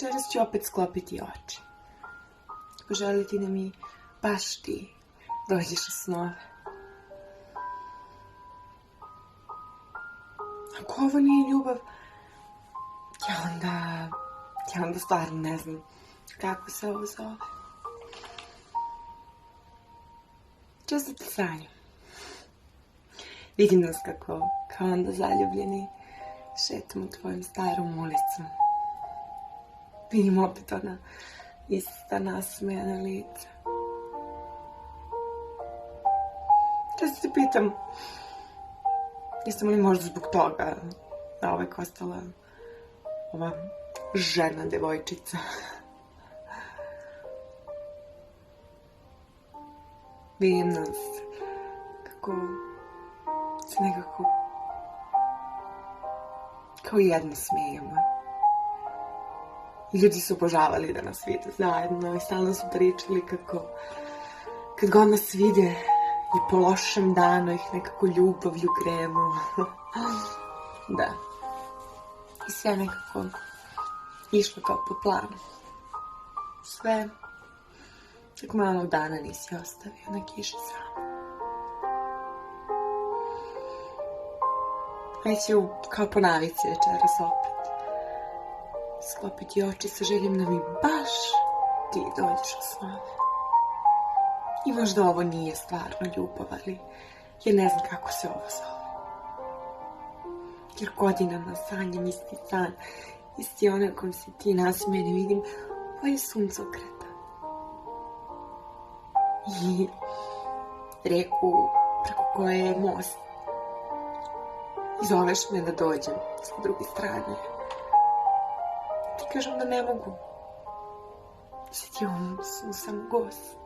večeras ću opet sklopiti oči. Ako želite da mi baš ti dođeš u snove. Ako ovo nije ljubav, ja onda stvarno ne znam kako se ovo zove. Često te sanjam. Vidim nas kako, kao onda zaljubljeni, šetamo tvojom starom ulicom. Vidim opet ona ista nasmejana lica. Često se pitam, jesam li možda zbog toga da uvek ostala ova žena, devojčica. Vidim nas kako se nekako kao jedno smijemo. I ljudi su obožavali da nas vide zajedno i stalno su pričali kako kad god nas vide i po lošem danu ih nekako ljubavlju gremu. Da. I sve nekako išlo kao po planu. Sve tako malog dana nisi ostavio na kiši sam. Već ću kao po navici večeras opet sklopiti oči sa željom da mi baš ti dođeš u snove. I možda ovo nije stvarno ljubav, ali ja ne znam kako se ovo zove. Jer godinama sanjam isti san, isti onaj kom se ti nasmejeni, vidim tvoje suncokreta. I reku preko koje je most. I zoveš me da dođem sa druge strane. Ti kažem da ne mogu. Si ti sam gost.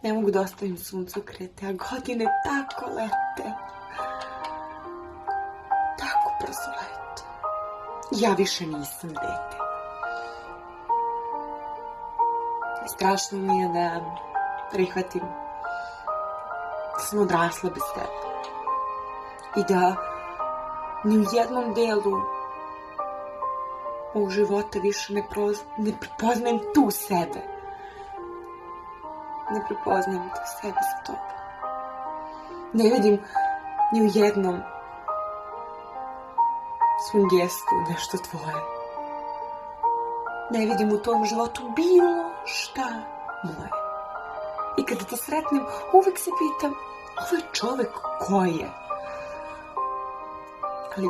Ne mogu da ostavim suncokrete, a godine tako lete. Tako brzo lete. Ja više nisam dete. Strašno mi je da prihvatim da sam odrasla bez tebe. I da ni u jednom delu mog života više ne prepoznajem tu sebe. Ne prepoznajem tu sebe sa tobom. Ne vidim ni u jednom svom gestu nešto tvoje. Ne vidim u tom životu bilo šta moje. I kada te sretnem, uvek se pitam, ovo je čovek ko je? Ali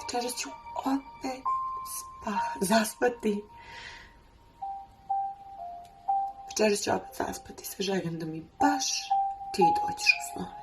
večeras ću opet zaspati. Večeras ću opet zaspati sa željom da mi baš ti dođeš u snove.